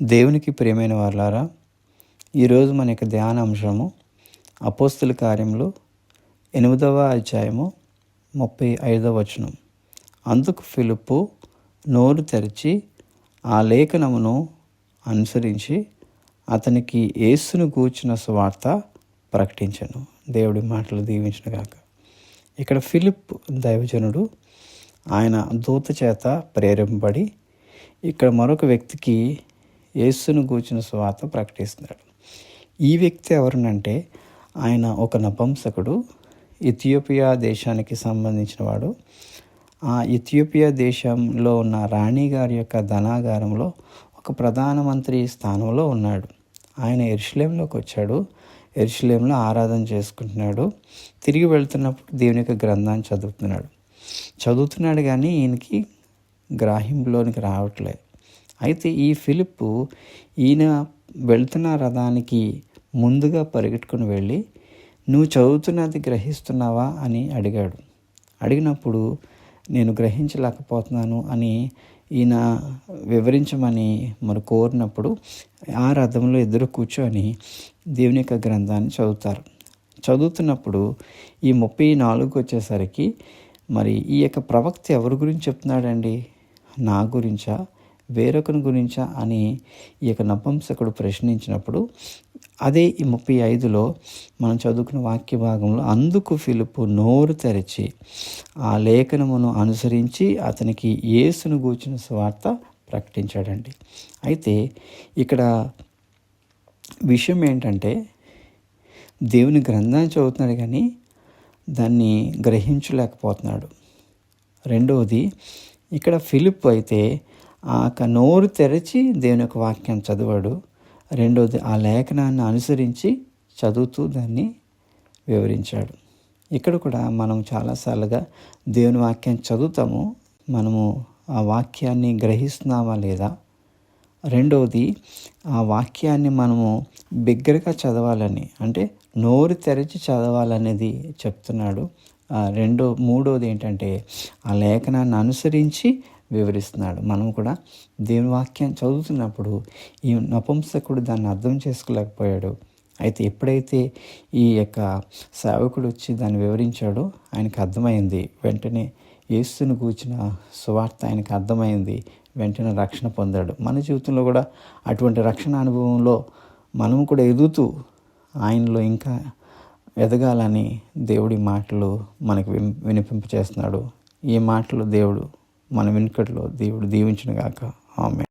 దేవునికి ప్రియమైన వారలారా, ఈరోజు మన యొక్క ధ్యాన అంశము అపోస్తుల కార్యములు 8వ అధ్యాయము 35వ వచనం. అందుకు ఫిలిప్పు నోరు తెరిచి ఆ లేఖనమును అనుసరించి అతనికి యేసును గూర్చిన సువార్త ప్రకటించెను. దేవుడి మాటలు దీవించునుగాక. ఇక్కడ ఫిలిప్ దైవజనుడు, ఆయన దూత చేత ప్రేరేపింపబడి ఇక్కడ మరొక వ్యక్తికి యేసును గూర్చిన సువార్త ప్రకటిస్తున్నాడు. ఈ వ్యక్తి ఎవరినంటే ఆయన ఒక నపుంసకుడు, ఇథియోపియా దేశానికి సంబంధించిన వాడు. ఆ ఇథియోపియా దేశంలో ఉన్న రాణి గారి యొక్క ధనాగారంలో ఒక ప్రధానమంత్రి స్థానంలో ఉన్నాడు. ఆయన యెరూషలేములోకి వచ్చాడు. యెరూషలేములో ఆరాధన చేసుకుంటున్నాడు. తిరిగి వెళ్తున్నప్పుడు దేవుని యొక్క గ్రంథాన్ని చదువుతున్నాడు కానీ ఈయనకి గ్రాహ్యంలోనికి రావట్లేదు. అయితే ఈ ఫిలిప్పు ఈయన వెళ్తున్న రథానికి ముందుగా పరిగెట్టుకుని వెళ్ళి, నువ్వు చదువుతున్నది గ్రహిస్తున్నావా అని అడిగాడు. అడిగినప్పుడు నేను గ్రహించలేకపోతున్నాను అని ఈయన వివరించమని మరి కోరినప్పుడు ఆ రథంలో ఇద్దరు కూర్చొని దేవుని యొక్క గ్రంథాన్ని చదువుతున్నప్పుడు ఈ 34 వచ్చేసరికి మరి ఈ యొక్క ప్రవక్త ఎవరి గురించి చెప్తున్నాడండి? నా గురించా, వేరొకరి గురించా అని ఈ యొక్క నపుంసకుడు ప్రశ్నించినప్పుడు, అదే ఈ 35లో మనం చదువుకున్న వాక్య భాగంలో, అందుకు ఫిలిప్పు నోరు తెరిచి ఆ లేఖనమును అనుసరించి అతనికి యేసును గూర్చిన సువార్త ప్రకటించాడండి. అయితే ఇక్కడ విషయం ఏంటంటే, దేవుని గ్రంథాన్ని చదువుతున్నాడు కానీ దాన్ని గ్రహించలేకపోతున్నాడు. రెండవది, ఇక్కడ ఫిలిప్ అయితే ఆ నోరు తెరిచి దేవుని యొక్క వాక్యాన్ని చదివాడు. రెండవది, ఆ లేఖనాన్ని అనుసరించి చదువుతూ దాన్ని వివరించాడు. ఇక్కడ కూడా మనం చాలాసార్లుగా దేవుని వాక్యాన్ని చదువుతాము, మనము ఆ వాక్యాన్ని గ్రహిస్తున్నామా లేదా? రెండవది, ఆ వాక్యాన్ని మనము బిగ్గరగా చదవాలని, అంటే నోరు తెరిచి చదవాలనేది చెప్తున్నాడు. మూడవది ఏంటంటే ఆ లేఖనాన్ని అనుసరించి వివరిస్తున్నాడు. మనం కూడా దేవుని వాక్యాన్ని చదువుతున్నప్పుడు ఈ నపుంసకుడు దాన్ని అర్థం చేసుకోలేకపోయాడు. అయితే ఎప్పుడైతే ఈ యొక్క సేవకుడు వచ్చి దాన్ని వివరించాడో ఆయనకు అర్థమైంది. వెంటనే యేసును గూర్చిన సువార్త ఆయనకు అర్థమైంది. వెంటనే రక్షణ పొందాడు. మన జీవితంలో కూడా అటువంటి రక్షణ అనుభవంలో మనము కూడా ఎదుగుతూ ఆయనలో ఇంకా ఎదగాలని దేవుడి మాటలు మనకు వినిపింపచేస్తున్నాడు. ఈ మాటలు దేవుడు మన వెనుకట్లో దేవుడు దీవించునుగాక. ఆమేన్.